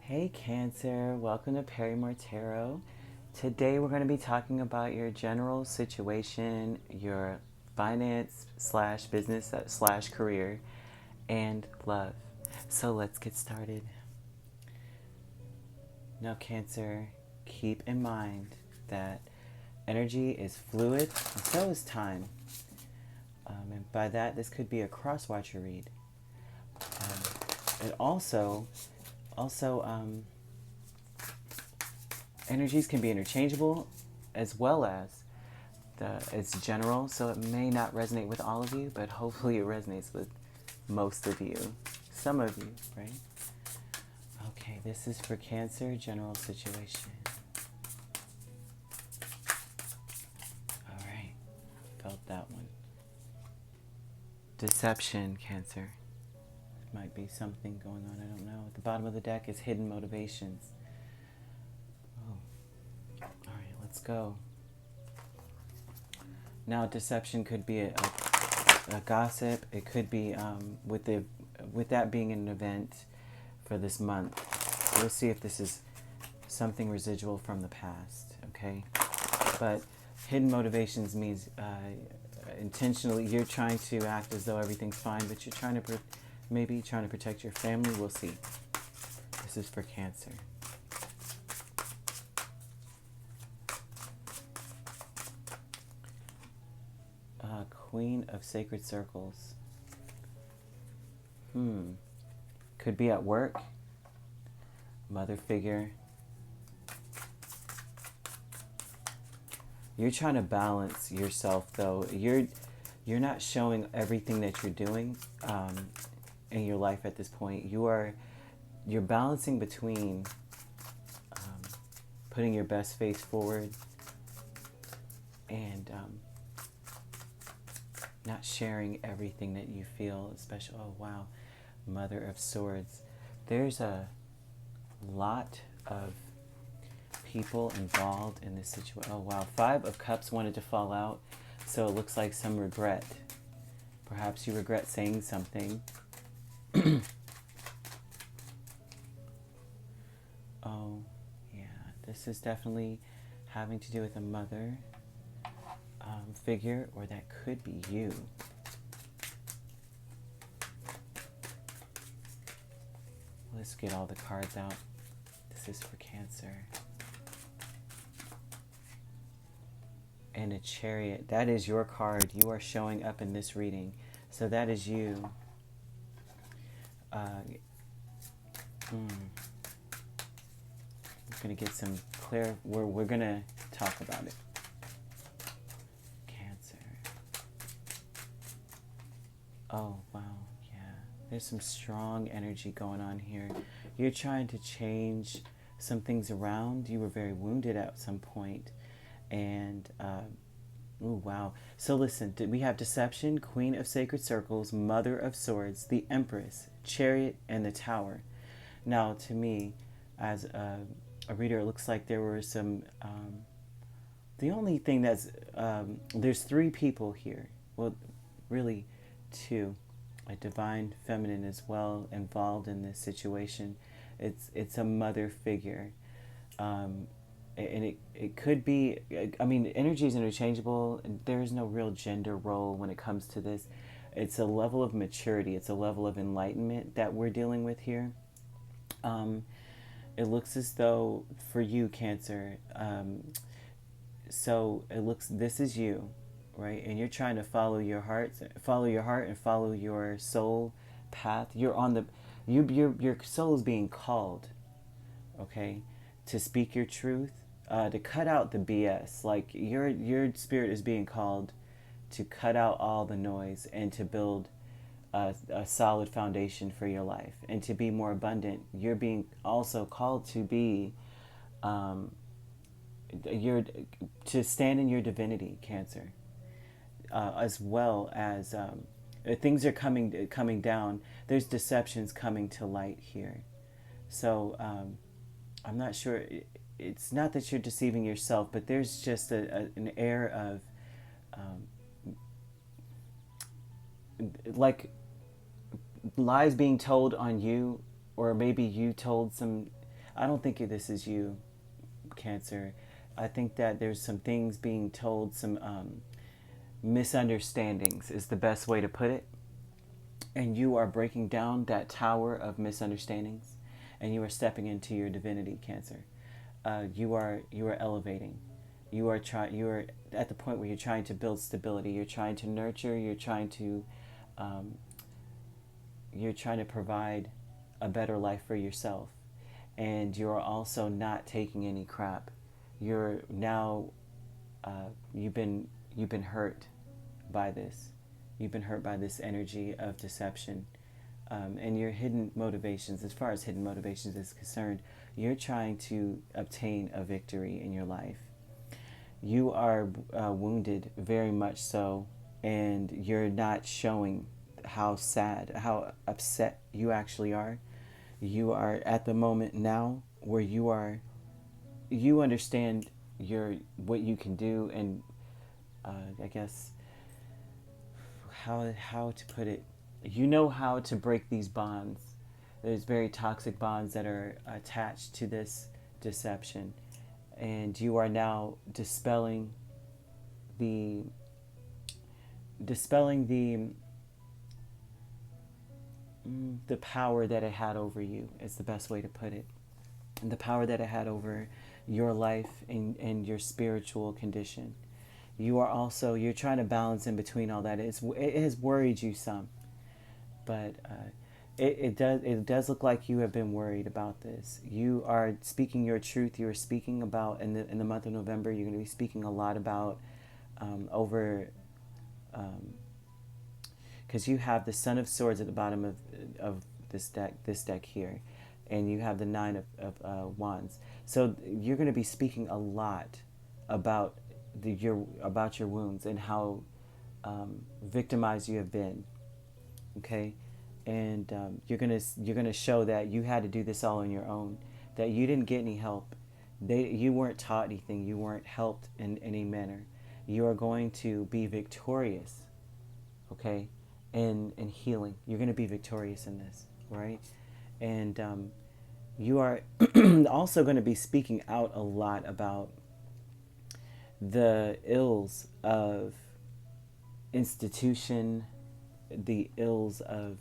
Hey Cancer, welcome to Perrymore Tarot. Today we're going to be talking about your general situation, your finance slash business slash career, and love. So let's get started. Now Cancer, keep in mind that energy is fluid and so is time. And by that, this could be a cross-watcher read. And also, energies can be interchangeable as well as it's general, so it may not resonate with all of you, but hopefully it resonates with most of you, some of you, right? Okay, this is for Cancer, general situation. All right, felt that one. Deception, Cancer. Might be something going on, I don't know. At the bottom of the deck is hidden motivations. Oh, all right, let's go. Now, deception could be a gossip. It could be with that being an event for this month. We'll see if this is something residual from the past, okay? But hidden motivations means intentionally you're trying to act as though everything's fine, but you're trying to maybe trying to protect your family. We'll see. This is for Cancer. Queen of Sacred Circles. Could be at work. Mother figure. You're trying to balance yourself, though. You're not showing everything that you're doing in your life at this point. You're balancing between putting your best face forward and not sharing everything that you feel, especially, oh wow, Mother of Swords. There's a lot of people involved in this situation. Oh wow, Five of Cups wanted to fall out, so it looks like some regret. Perhaps you regret saying something. Oh yeah, this is definitely having to do with a mother figure, or that could be you. Let's get all the cards out. This is for Cancer. And a Chariot. That is your card. You are showing up in this reading. So that is you. I'm going to get some clear. We're going to talk about it. Oh, wow, yeah. There's some strong energy going on here. You're trying to change some things around. You were very wounded at some point. And, oh, wow. So listen, we have Deception, Queen of Sacred Circles, Mother of Swords, the Empress, Chariot, and the Tower. Now, to me, as a reader, it looks like there were some... the only thing that's... there's three people here. Well, really... two, a divine feminine as well involved in this situation. It's a mother figure, and it could be. I mean, energy is interchangeable. There is no real gender role when it comes to this. It's a level of maturity. It's a level of enlightenment that we're dealing with here. It looks as though for you, Cancer. So it looks. This is you. Right, and you're trying to follow your heart, and follow your soul path. You're on the, your soul is being called, okay, to speak your truth, to cut out the BS. Like your spirit is being called to cut out all the noise and to build a solid foundation for your life and to be more abundant. You're being also called to be, to stand in your divinity, Cancer. As well as things are coming down. There's deceptions coming to light here. So I'm not sure. It's not that you're deceiving yourself, but there's just an air of lies being told on you, or maybe you told some I don't think this is you, Cancer. I think that there's some things being told, some misunderstandings is the best way to put it. And you are breaking down that tower of misunderstandings, and you are stepping into your divinity, Cancer. You are elevating. You are at the point where you're trying to build stability. You're trying to nurture. You're trying to provide a better life for yourself, and you're also not taking any crap. You're now you've been hurt by this. You've been hurt by this energy of deception, and your hidden motivations. As far as hidden motivations is concerned, you're trying to obtain a victory in your life. You are wounded, very much so, and you're not showing how sad, how upset you actually are. You are at the moment now where you understand what you can do, and I guess how to put it. You know how to break these bonds. There's very toxic bonds that are attached to this deception, and you are now dispelling the power that it had over you, is the best way to put it. And the power that it had over your life and your spiritual condition. You're trying to balance in between all that. It has worried you some, but it does look like you have been worried about this. You are speaking your truth. You are speaking about, in the month of November, you're going to be speaking a lot about because you have the Son of Swords at the bottom of this deck here, and you have the Nine of Wands. So you're going to be speaking a lot about your wounds and how victimized you have been. Okay, and you're gonna show that you had to do this all on your own. That you didn't get any help. You weren't taught anything. You weren't helped in any manner. You are going to be victorious. Okay. In healing, you're going to be victorious in this, right? And you are also going to be speaking out a lot about the ills of institution, the ills of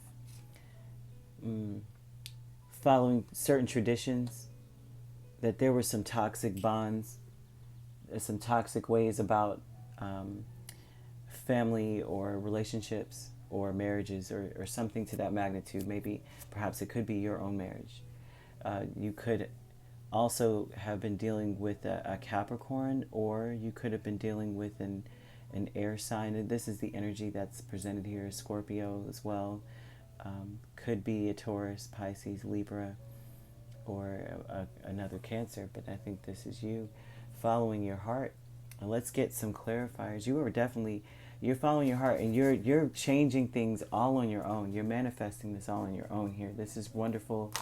following certain traditions, that there were some toxic bonds, some toxic ways about family or relationships or marriages or something to that magnitude. Maybe, perhaps it could be your own marriage. You could also have been dealing with a Capricorn, or you could have been dealing with an air sign. And this is the energy that's presented here, Scorpio as well. Could be a Taurus, Pisces, Libra, or another Cancer. But I think this is you following your heart. And let's get some clarifiers. You're following your heart, and you're changing things all on your own. You're manifesting this all on your own here. This is wonderful.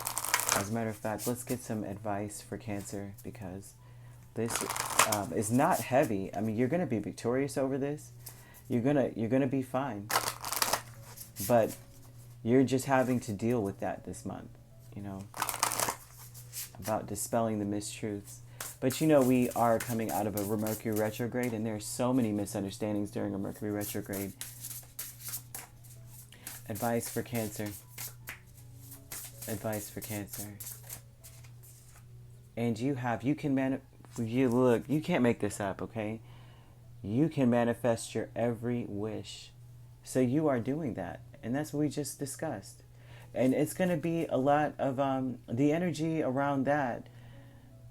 As a matter of fact, let's get some advice for Cancer, because this is not heavy. I mean, you're going to be victorious over this. You're gonna be fine. But you're just having to deal with that this month, about dispelling the mistruths. But we are coming out of a Mercury retrograde, and there are so many misunderstandings during a Mercury retrograde. Advice for Cancer. Advice for Cancer. And you can't make this up, okay? You can manifest your every wish. So you are doing that. And that's what we just discussed. And it's going to be a lot of, the energy around that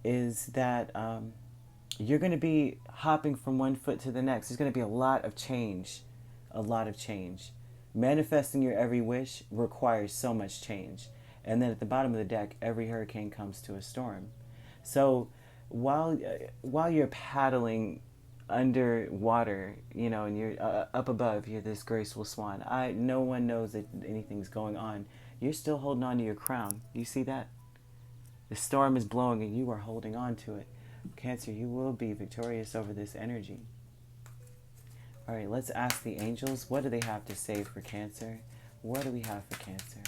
is that you're going to be hopping from one foot to the next. There's going to be a lot of change. A lot of change. Manifesting your every wish requires so much change. And then at the bottom of the deck, every hurricane comes to a storm. So while you're paddling underwater, and you're up above, you're this graceful swan. No one knows that anything's going on. You're still holding on to your crown. You see that? The storm is blowing and you are holding on to it. Cancer, you will be victorious over this energy. All right, let's ask the angels. What do they have to say for Cancer? What do we have for Cancer?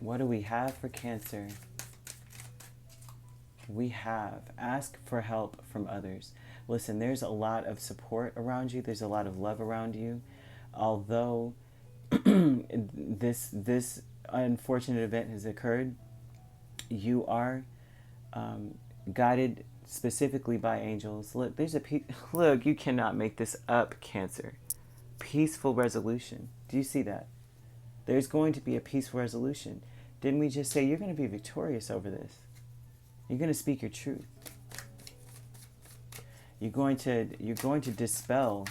What do we have for Cancer? We have ask for help from others. Listen, there's a lot of support around you. There's a lot of love around you. Although this unfortunate event has occurred, you are guided specifically by angels. Look, there's a look. You cannot make this up, Cancer. Peaceful resolution. Do you see that? There's going to be a peaceful resolution. Didn't we just say you're going to be victorious over this? You're going to speak your truth. You're going to dispel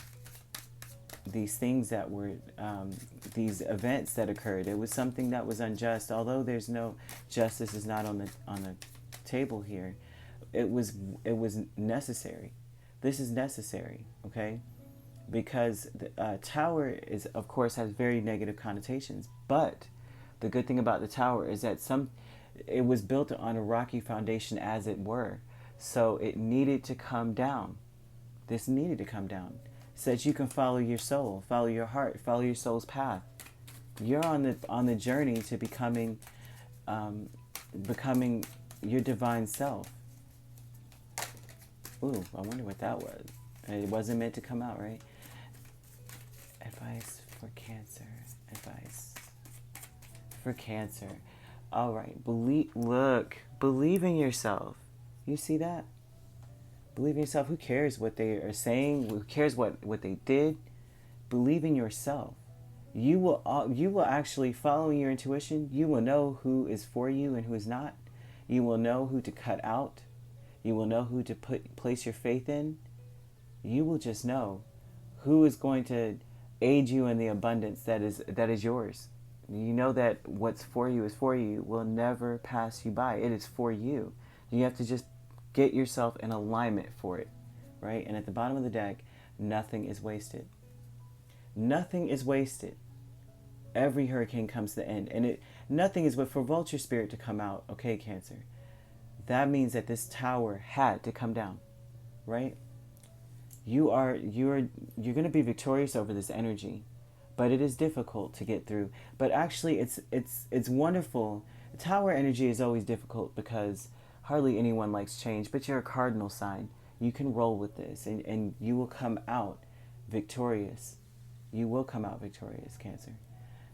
these things that were these events that occurred. It was something that was unjust. Although there's no justice is not on the table here. It was necessary. This is necessary, okay? Because the tower is, of course, has very negative connotations. But the good thing about the tower is that it was built on a rocky foundation, as it were. So it needed to come down. This needed to come down so that you can follow your soul, follow your heart, follow your soul's path. You're on the journey to becoming your divine self. Ooh, I wonder what that was. It wasn't meant to come out, right? Advice for Cancer. Advice for Cancer. All right. Believe in yourself. You see that? Believe in yourself. Who cares what they are saying? Who cares what they did? Believe in yourself. You will actually, following your intuition, you will know who is for you and who is not. You will know who to cut out. You will know who to place your faith in. You will just know who is going to aid you in the abundance that is yours. You know that what's for you is for you, will never pass you by. It is for you. You have to just get yourself in alignment for it, right? And at the bottom of the deck, nothing is wasted. Nothing is wasted. Every hurricane comes to the end. And nothing is but for vulture spirit to come out, okay, Cancer? That means that this tower had to come down, right? You're going to be victorious over this energy, but it is difficult to get through. But actually, it's wonderful. Tower energy is always difficult because hardly anyone likes change. But you're a cardinal sign. You can roll with this, and you will come out victorious. You will come out victorious, Cancer.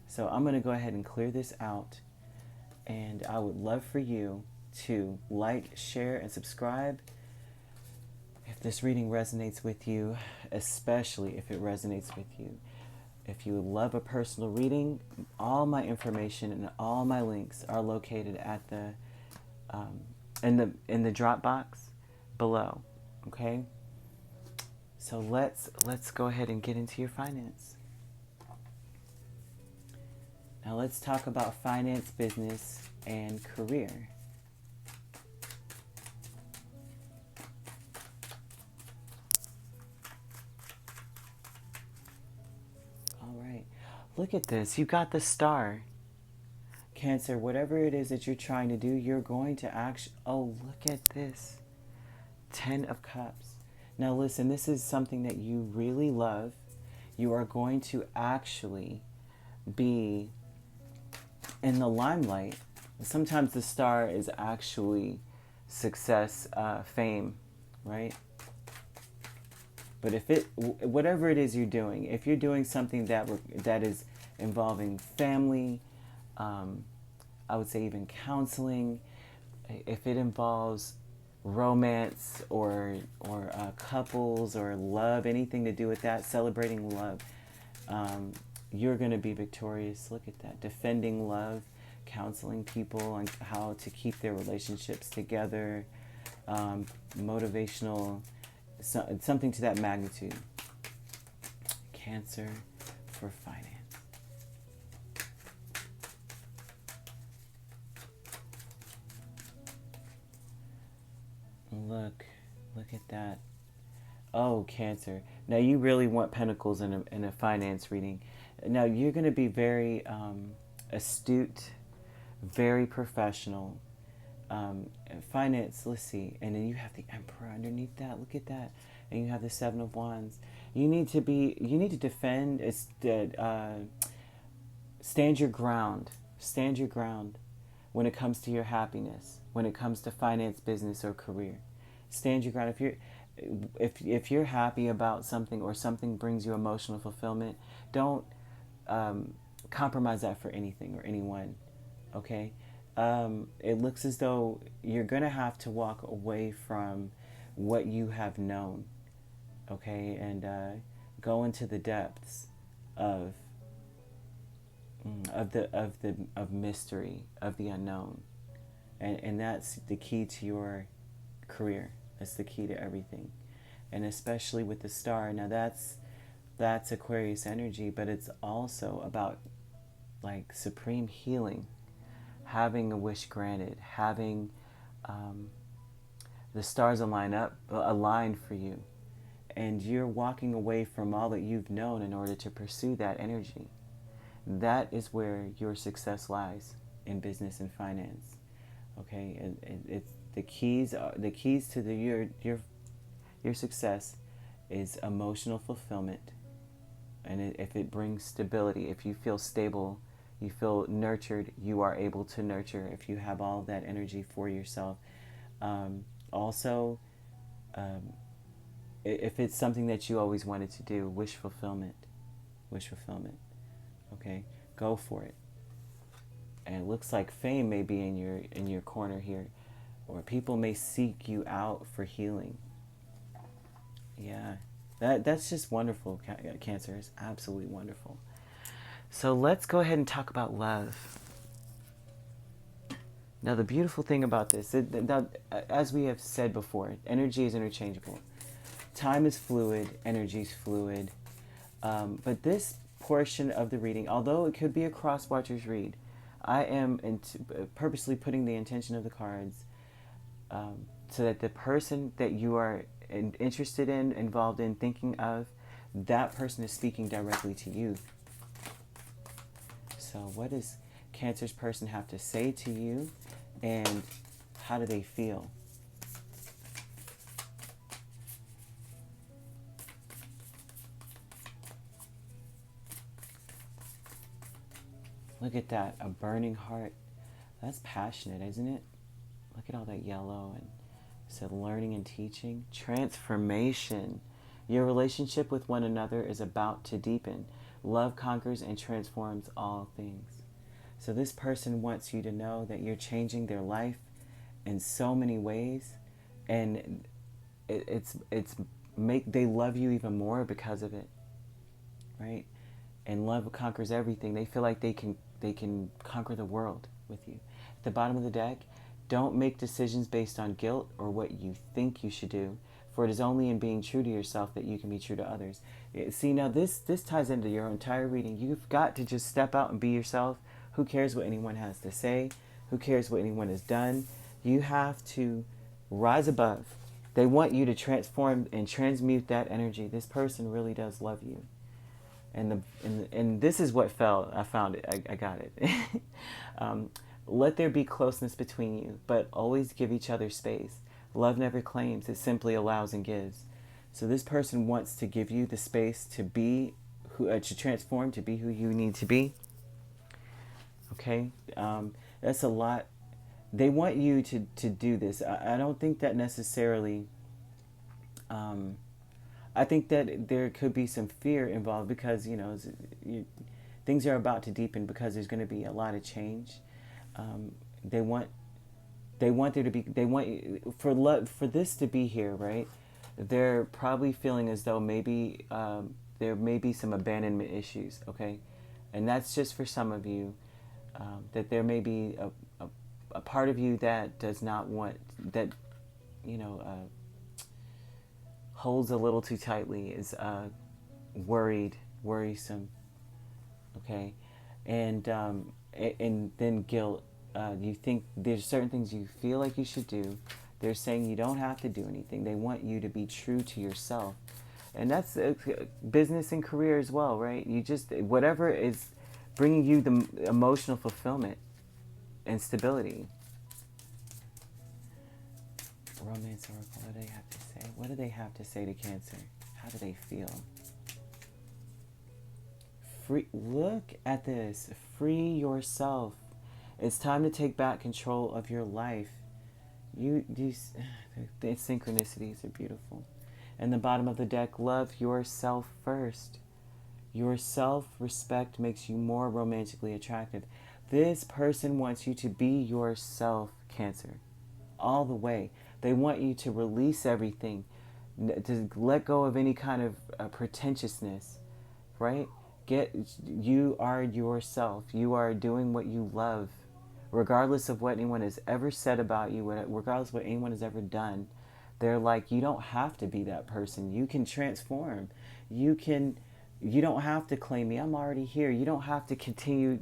So I'm going to go ahead and clear this out, and I would love for you to like, share, and subscribe if this reading resonates with you, especially if it resonates with you. If you would love a personal reading, all my information and all my links are located at the in the drop box below. Okay. So let's go ahead and get into your finance. Now let's talk about finance, business, and career. Look at this. You got the star. Cancer, whatever it is that you're trying to do, you're going to actually... Oh, look at this. 10 of Cups. Now listen, this is something that you really love. You are going to actually be in the limelight. Sometimes the star is actually success, fame, right? But whatever it is you're doing, if you're doing something that is involving family, I would say even counseling, if it involves romance or couples or love, anything to do with that, celebrating love, you're going to be victorious. Look at that. Defending love, counseling people on how to keep their relationships together, motivational, something to that magnitude. Cancer for finance. Look at that. Oh, Cancer. Now you really want pentacles in a finance reading. Now you're going to be very astute, very professional. Finance, let's see, and then you have the Emperor underneath that. Look at that. And you have the Seven of Wands. You need to defend, stand your ground. Stand your ground. when it comes to your happiness, when it comes to finance, business, or career. Stand your ground. If you're happy about something, or something brings you emotional fulfillment, don't compromise that for anything or anyone. Okay? It looks as though you're going to have to walk away from what you have known, okay, and go into the depths of mystery, of the unknown, and that's the key to your career. That's the key to everything, and especially with the star. Now that's Aquarius energy, but it's also about like supreme healing, having a wish granted, having the stars align for you, and you're walking away from all that you've known in order to pursue that energy. That is where your success lies in business and finance. Okay, and it's the keys to your success is emotional fulfillment, and if it brings stability, if you feel stable, you feel nurtured, you are able to nurture if you have all of that energy for yourself. Also, if it's something that you always wanted to do, wish fulfillment. Okay, go for it. And it looks like fame may be in your corner here, or people may seek you out for healing. Yeah, that's just wonderful. Cancer is absolutely wonderful. So let's go ahead and talk about love. Now, the beautiful thing about this, as we have said before, energy is interchangeable. Time is fluid, energy is fluid. But this portion of the reading, although it could be a cross-watcher's read, I am purposely putting the intention of the cards so that the person that you are interested in, involved in, thinking of, that person is speaking directly to you. So what does Cancer's person have to say to you, and how do they feel? Look at that, a burning heart. That's passionate, isn't it? Look at all that yellow, and so learning and teaching. Transformation. Your relationship with one another is about to deepen. Love conquers and transforms all things. So this person wants you to know that you're changing their life in so many ways, and they love you even more because of it, right? And love conquers everything. They feel like they can conquer the world with you. At the bottom of the deck, don't make decisions based on guilt or what you think you should do, for it is only in being true to yourself that you can be true to others. See, now this ties into your entire reading. You've got to just step out and be yourself. Who cares what anyone has to say? Who cares what anyone has done? You have to rise above. They want you to transform and transmute that energy. This person really does love you. And this is what fell. I found it. I got it. Let there be closeness between you, but always give each other space. Love never claims. It simply allows and gives. So this person wants to give you the space to be to transform, to be who you need to be. Okay? That's a lot. They want you to do this. I don't think that necessarily... I think that there could be some fear involved because, things are about to deepen because there's going to be a lot of change. They want for this to be here, right? They're probably feeling as though maybe there may be some abandonment issues, okay? And that's just for some of you, that there may be a part of you that does not want, that, holds a little too tightly, is worrisome, okay? And then guilt. You think there's certain things you feel like you should do. They're saying you don't have to do anything. They want you to be true to yourself. And that's business and career as well, right? You just, whatever is bringing you the emotional fulfillment and stability. Romance Oracle, what do they have to say? What do they have to say to Cancer? How do they feel? Look at this. Free yourself. It's time to take back control of your life. The synchronicities are beautiful. And the bottom of the deck, love yourself first. Your self-respect makes you more romantically attractive. This person wants you to be yourself, Cancer, all the way. They want you to release everything, to let go of any kind of pretentiousness, right? You are yourself. You are doing what you love, regardless of what anyone has ever said about you, regardless of what anyone has ever done. They're like, you don't have to be that person. You can transform. You don't have to claim me. I'm already here. You don't have to continue,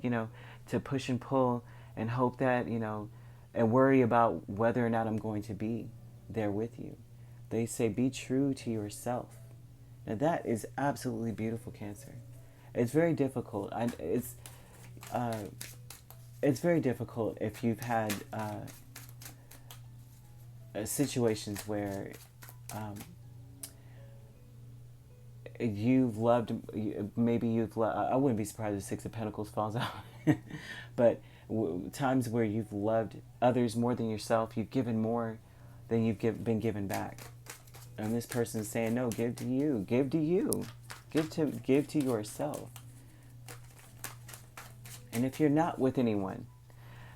to push and pull and hope that, and worry about whether or not I'm going to be there with you. They say, be true to yourself. Now that is absolutely beautiful, Cancer. It's very difficult. It's very difficult if you've had situations where you've loved, I wouldn't be surprised if Six of Pentacles falls out, but times where you've loved others more than yourself, you've given more than you've been given back. And this person is saying, no, give to you, give to you, give to yourself. And if you're not with anyone,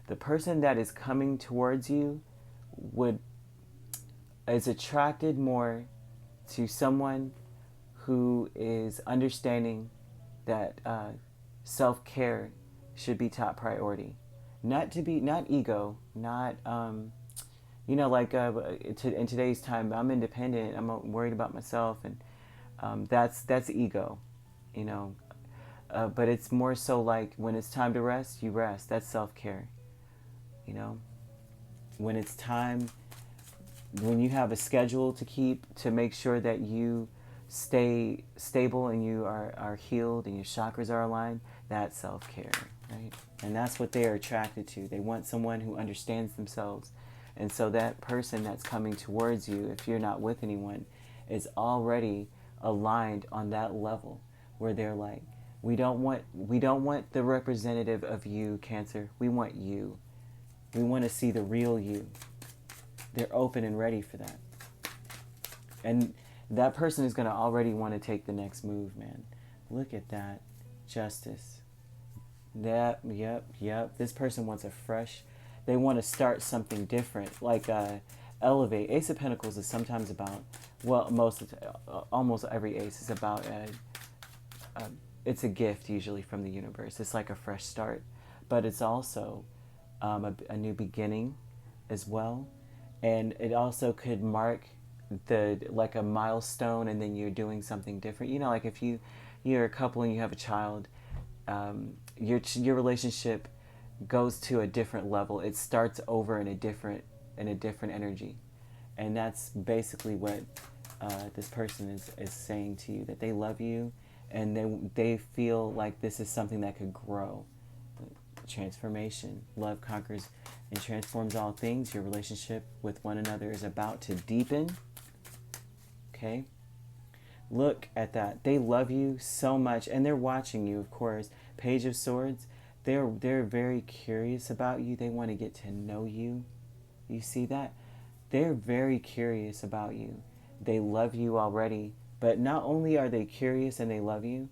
the person that is coming towards you is attracted more to someone who is understanding that self-care should be top priority. Not ego, not, in today's time, I'm independent, I'm worried about myself, and that's ego, but it's more so like when it's time to rest, you rest. That's self-care, when it's time, when you have a schedule to keep, to make sure that you stay stable and you are healed and your chakras are aligned, that's self-care, right? And that's what they are attracted to. They want someone who understands themselves. And so that person that's coming towards you, if you're not with anyone, is already aligned on that level where they're like, we don't want the representative of you, Cancer. We want you. We want to see the real you. They're open and ready for that. And that person is going to already want to take the next move, man. Look at that. Justice. Yep. This person wants they want to start something different, like elevate. Ace of Pentacles is sometimes about, almost every ace is about, it's a gift usually from the universe. It's like a fresh start, but it's also a new beginning as well. And it also could mark like a milestone, and then you're doing something different. Like if you're a couple and you have a child, your relationship goes to a different level. It starts over in a different energy, and that's basically what this person is saying to you, that they love you and they feel like this is something that could grow. Transformation. Love conquers and transforms all things. Your relationship with one another is about to deepen. Okay? Look at that. They love you so much, and they're watching you, of course. Page of Swords. They're very curious about you. They want to get to know you. You see that? They're very curious about you. They love you already. But not only are they curious and they love you,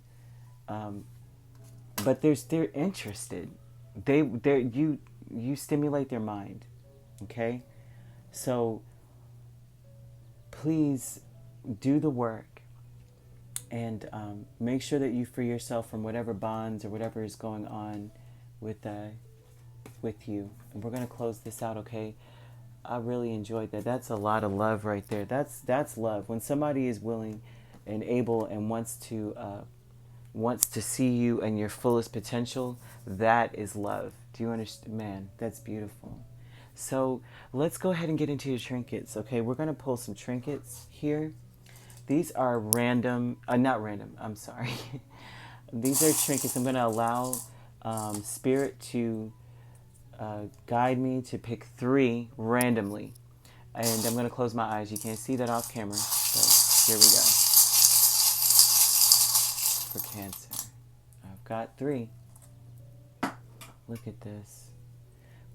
but they're interested. You stimulate their mind. Okay? So please do the work and make sure that you free yourself from whatever bonds or whatever is going on with you. And we're going to close this out, okay? I really enjoyed that. That's a lot of love right there. That's love. When somebody is willing and able and wants to see you and your fullest potential, that is love. Do you understand? Man, that's beautiful. So let's go ahead and get into your trinkets, okay? We're going to pull some trinkets here. These are not random, I'm sorry. These are trinkets. I'm going to allow Spirit to guide me to pick 3 randomly. And I'm going to close my eyes. You can't see that off camera. So here we go. For Cancer. I've got 3. Look at this.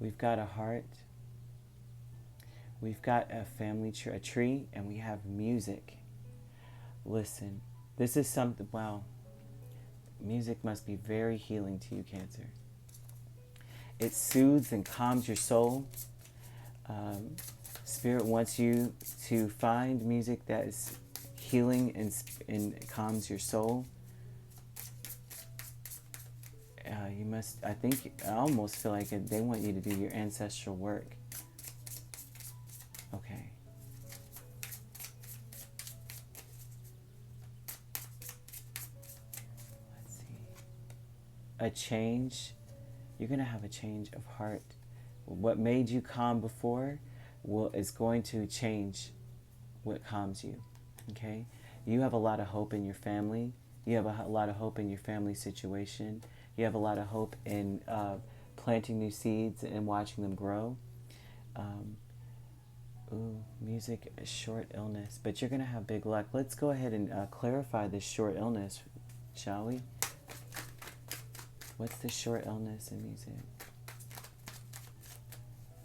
We've got a heart. We've got a family tree, a tree, and we have music. Listen, this is something, wow, music must be very healing to you, Cancer. It soothes and calms your soul. Spirit wants you to find music that is healing and calms your soul. You must, I almost feel like they want you to do your ancestral work. Okay. Let's see. A change. You're going to have a change of heart. What made you calm before is going to change what calms you. Okay? You have a lot of hope in your family. You have a lot of hope in your family situation. You have a lot of hope in planting new seeds and watching them grow. Music, a short illness. But you're going to have big luck. Let's go ahead and clarify this short illness, shall we? What's the short illness in music?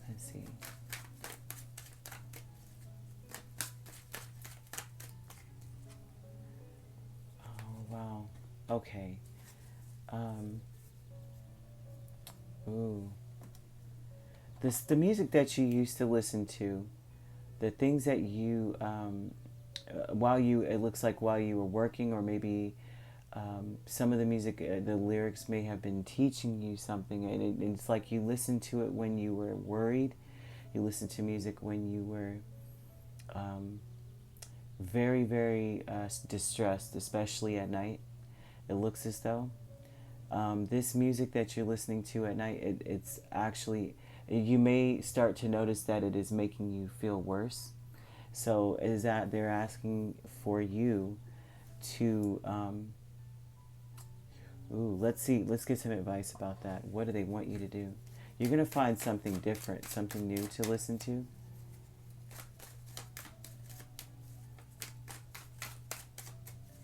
Let's see. Oh, wow. Okay. The music that you used to listen to, the things that you, it looks like while you were working, or maybe some of the music, the lyrics may have been teaching you something, and it's like you listened to it when you were worried. You listened to music when you were very, very distressed, especially at night. It looks as though this music that you're listening to at night, it's actually, you may start to notice that it is making you feel worse. So is that they're asking for you to, let's see, let's get some advice about that. What do they want you to do? You're going to find something different, something new to listen to.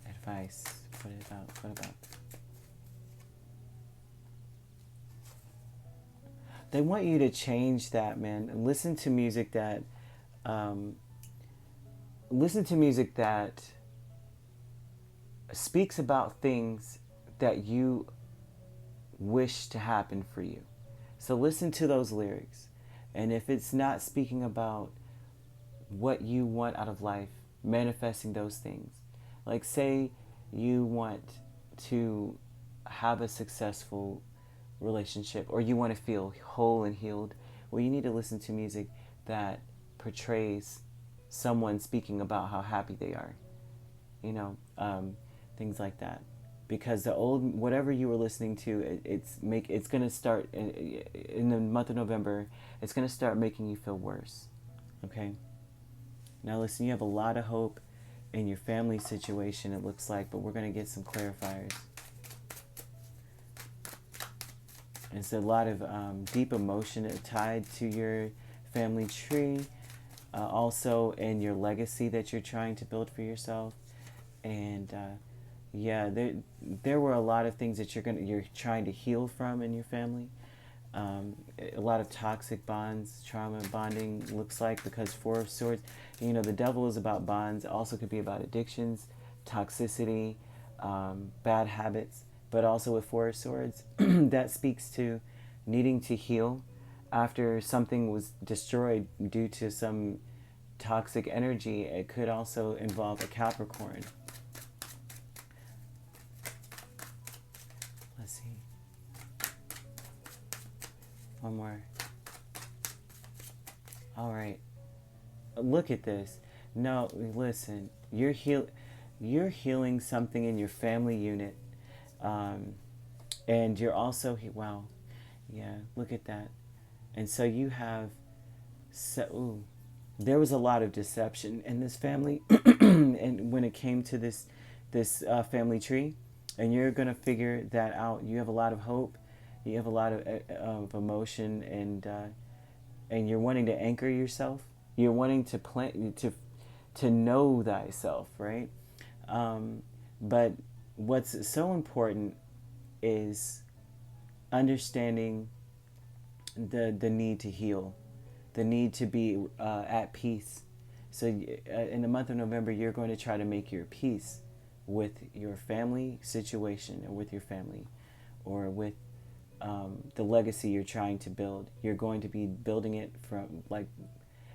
Advice. What about? They want you to change that, man. Listen to music that speaks about things that you wish to happen for you. So listen to those lyrics. And if it's not speaking about what you want out of life, manifesting those things. Like, say you want to have a successful relationship, or you want to feel whole and healed, well, you need to listen to music that portrays someone speaking about how happy they are, things like that. Because the old, whatever you were listening to, it's going to start in the month of November. It's going to start making you feel worse. Okay. Now listen, you have a lot of hope in your family situation, it looks like, but we're going to get some clarifiers. It's a lot of deep emotion tied to your family tree, also in your legacy that you're trying to build for yourself. And there were a lot of things that you're trying to heal from in your family. A lot of toxic bonds, trauma bonding looks like, because Four of Swords, the devil is about bonds. It also could be about addictions, toxicity, bad habits. But also with Four of Swords, that speaks to needing to heal after something was destroyed due to some toxic energy. It could also involve a Capricorn. Let's see. One more. All right. Look at this. No, listen. You're healing something in your family unit. And you're also, wow, yeah, look at that. And so you have, there was a lot of deception in this family, and when it came to this family tree, and you're gonna figure that out. You have a lot of hope, you have a lot of emotion, and you're wanting to anchor yourself. You're wanting to to know thyself, right? But what's so important is understanding the need to heal, the need to be at peace. So in the month of November, you're going to try to make your peace with your family situation, or with your family, or with the legacy you're trying to build. You're going to be building it from, like,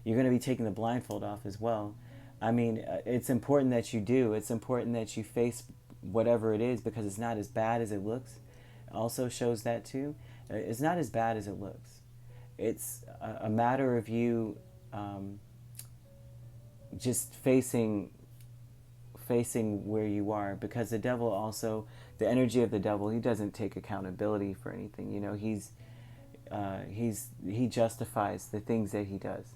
you're going to be taking the blindfold off as well. I mean, it's important that you do. It's important that you face whatever it is, because it's not as bad as it looks. It also shows that too. It's not as bad as it looks. It's a matter of you just facing where you are, because the devil also, the energy of the devil, he doesn't take accountability for anything. You know, he justifies the things that he does.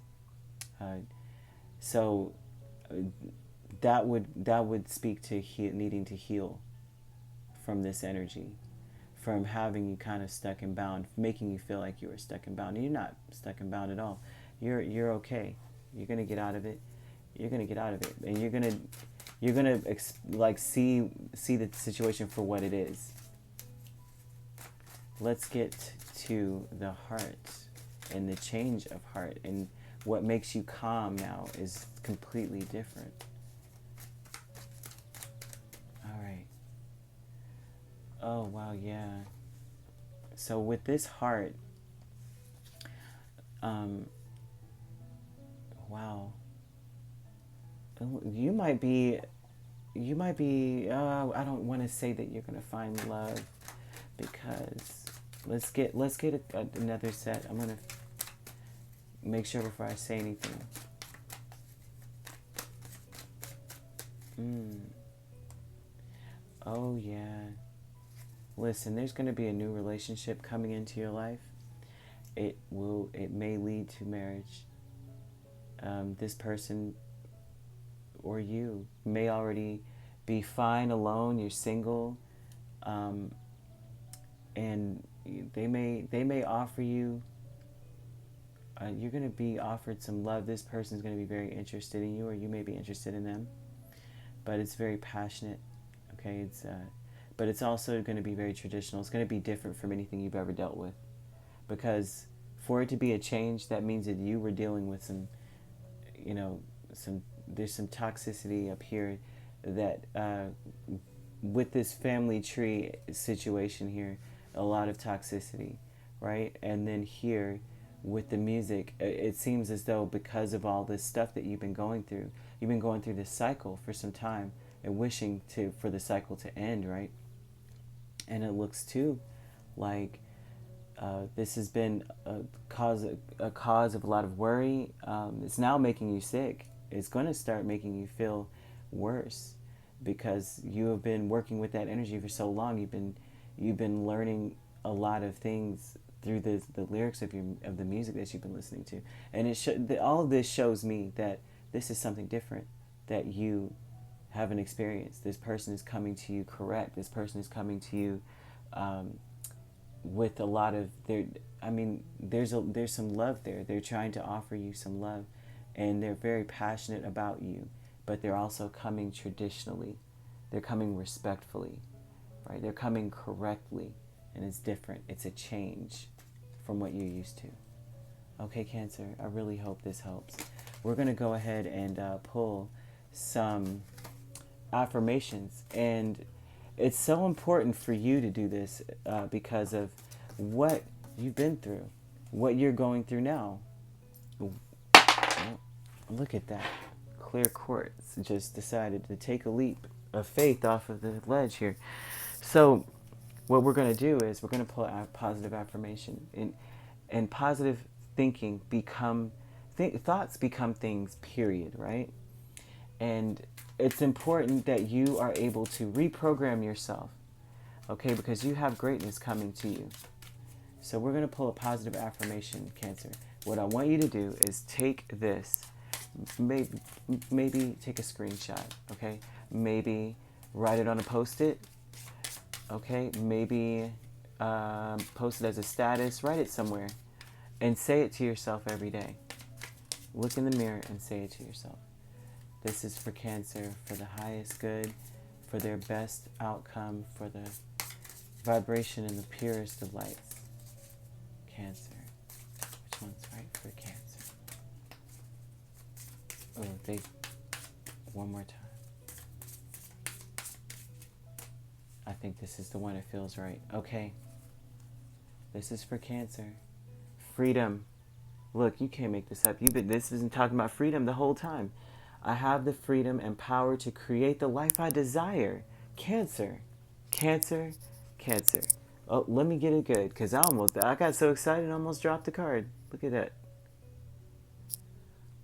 So that would speak to needing to heal from this energy, from having you kind of stuck and bound, making you feel like you were stuck and bound. And you're not stuck and bound at all. You're okay. You're gonna get out of it. You're gonna get out of it, and you're gonna like see the situation for what it is. Let's get to the heart and the change of heart, and what makes you calm now is completely different. All right. Oh, wow, yeah. So with this heart, wow. You might be, I don't want to say that you're going to find love, because let's get another set. I'm going to make sure before I say anything. Oh, yeah. Listen, there's going to be a new relationship coming into your life. It may lead to marriage. This person or you may already be fine alone. You're single, and they may offer you. You're going to be offered some love. This person's going to be very interested in you, or you may be interested in them. But it's very passionate. Okay, but it's also going to be very traditional. It's going to be different from anything you've ever dealt with, because for it to be a change, that means that you were dealing with some, there's some toxicity up here that with this family tree situation here, a lot of toxicity, right? And then here with the music, it seems as though because of all this stuff that you've been going through this cycle for some time and wishing for the cycle to end, right? And it looks too like this has been a cause of a lot of worry. It's now making you sick. It's going to start making you feel worse, because you have been working with that energy for so long. You've been learning a lot of things through the lyrics of the music that you've been listening to, and all of this shows me that this is something different that you haven't experienced. This person is coming to you correct. This person is coming to you with a lot of there's some love there. They're trying to offer you some love, and they're very passionate about you, but they're also coming traditionally. They're coming respectfully, right? They're coming correctly, and it's different. It's a change from what you're used to. Okay, Cancer, I really hope this helps. We're going to go ahead and pull some affirmations, and it's so important for you to do this because of what you've been through, what you're going through now. Look at that. Clear quartz just decided to take a leap of faith off of the ledge here. So what we're going to do is we're going to pull out positive affirmation, and positive thinking thoughts become things, period, right? And it's important that you are able to reprogram yourself, okay, because you have greatness coming to you. So we're going to pull a positive affirmation, Cancer. What I want you to do is take this, maybe take a screenshot, okay? Maybe write it on a Post-it, okay? Maybe post it as a status, write it somewhere, and say it to yourself every day. Look in the mirror and say it to yourself. This is for Cancer, for the highest good, for their best outcome, for the vibration and the purest of lights. Cancer. one's right for Cancer. Oh, one more time. I think this is the one that feels right. Okay. This is for Cancer. Freedom. Look, you can't make this up. This isn't talking about freedom the whole time. I have the freedom and power to create the life I desire. Cancer. Cancer. Cancer. Oh, let me get it good, because I got so excited I almost dropped the card. Look at that.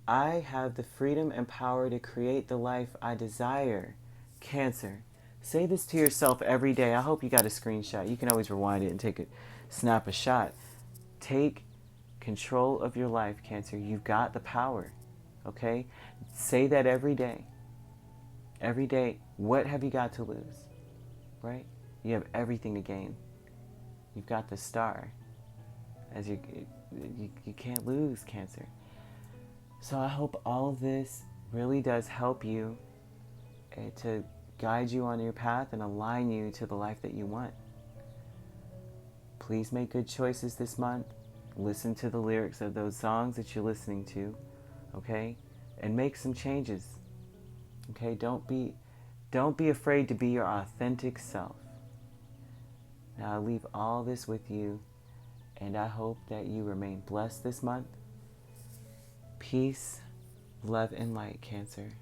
I have the freedom and power to create the life I desire. Cancer. Say this to yourself every day. I hope you got a screenshot. You can always rewind it and snap a shot. Take control of your life, Cancer. You've got the power. Okay? Say that every day. Every day. What have you got to lose? Right? You have everything to gain. You've got the star. You can't lose, Cancer. So I hope all of this really does help you to guide you on your path and align you to the life that you want. Please make good choices this month. Listen to the lyrics of those songs that you're listening to, okay? And make some changes. Okay? Don't be afraid to be your authentic self. Now I leave all this with you, and I hope that you remain blessed this month. Peace, love, and light, Cancer.